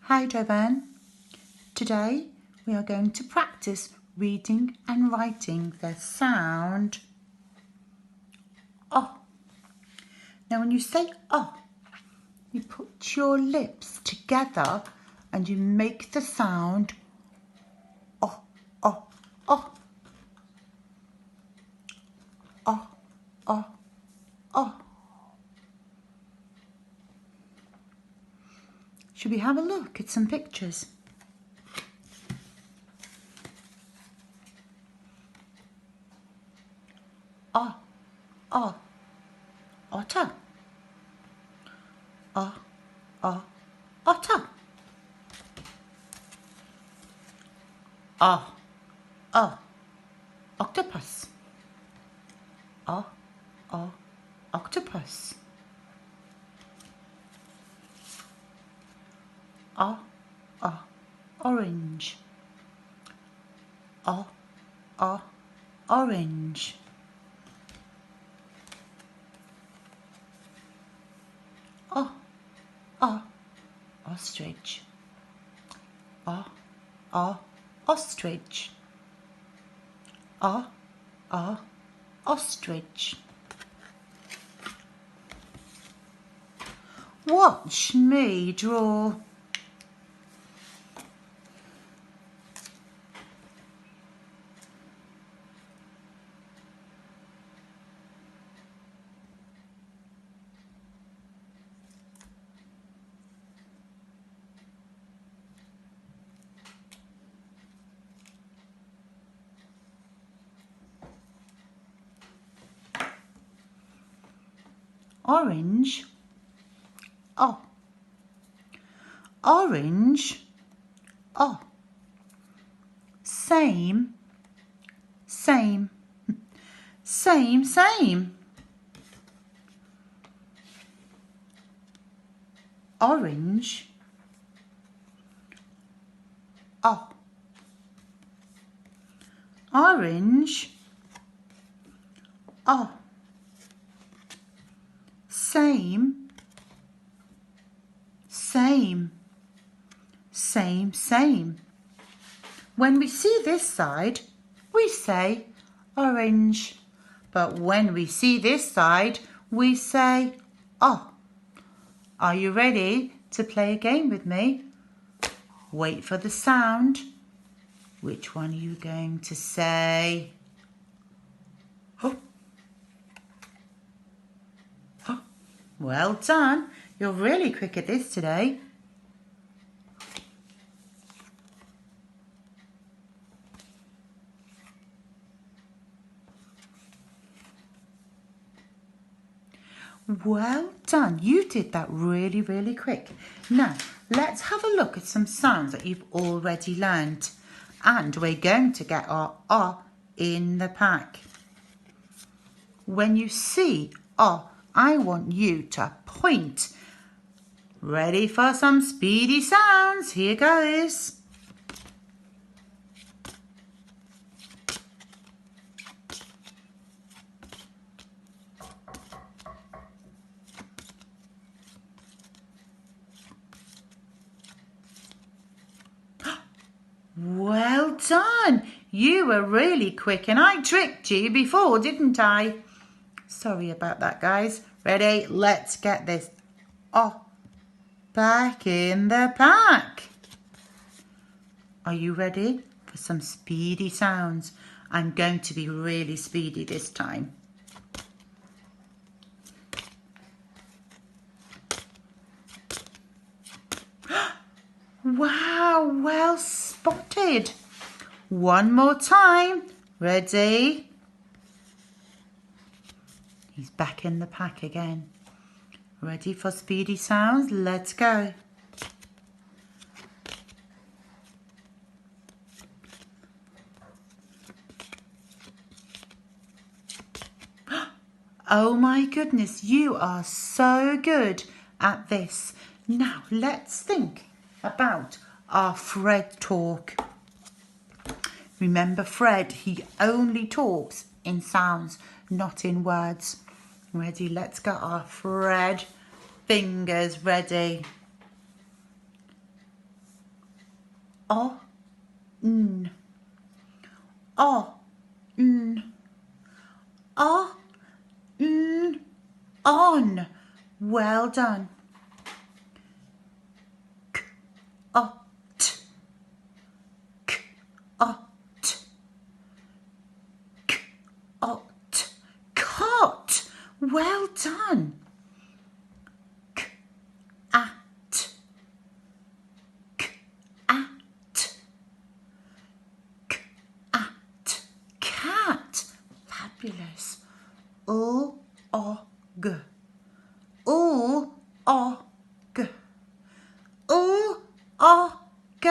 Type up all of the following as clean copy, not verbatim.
Hi Jovan. Today we are going to practice reading and writing the sound O. Now when you say O, you put your lips together and you make the sound O, O, O. O, O, O. Should we have a look at some pictures? O, O, otter. O, O, otter. O, O, octopus. O, O, octopus. O, O, orange. O, O, orange. O, O, ostrich. O, O, ostrich. O, O, ostrich. Watch me draw. Orange. O. Orange. O. Same. Same. Same, same. Orange. O. Orange. O. Same. Same. Same, same. When we see this side, we say orange. But when we see this side, we say O. Are you ready to play a game with me? Wait for the sound. Which one are you going to say? Oh. Oh. Well done. You're really quick at this today. Well done. You did that really, really quick. Now, let's have a look at some sounds that you've already learned. And we're going to get our O in the pack. When you see O, I want you to point. Ready for some speedy sounds? Here goes. Well done. You were really quick and I tricked you before, didn't I? Sorry about that, guys. Ready? Let's get this O back in the pack. Are you ready for some speedy sounds? I'm going to be really speedy this time. Wow, well spotted. One more time. Ready? He's back in the pack again. Ready for speedy sounds? Let's go. Oh my goodness, you are so good at this. Now let's think about our Fred talk. Remember Fred, he only talks in sounds, not in words. Ready, let's get our Fred fingers ready. O, N. O, N. O, N. On. Well done. K, O, T. K, O, T. K, O, T. Cot. Well done. K, at. K, at. K, at. Cat. Fabulous. O, G. O, G. O, G.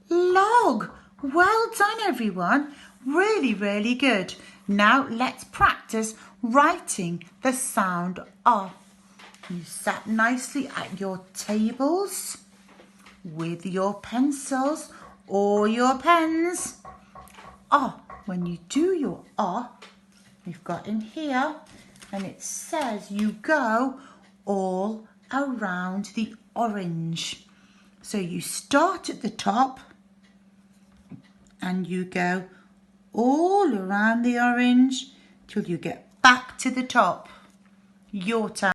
Log. Well done, everyone. Really, really good. Now let's practice writing the sound O. You sat nicely at your tables with your pencils or your pens. O. When you do your O, we've got in here, and it says you go all around the orange. So you start at the top and you go all around the orange till you get back to the top. Your turn.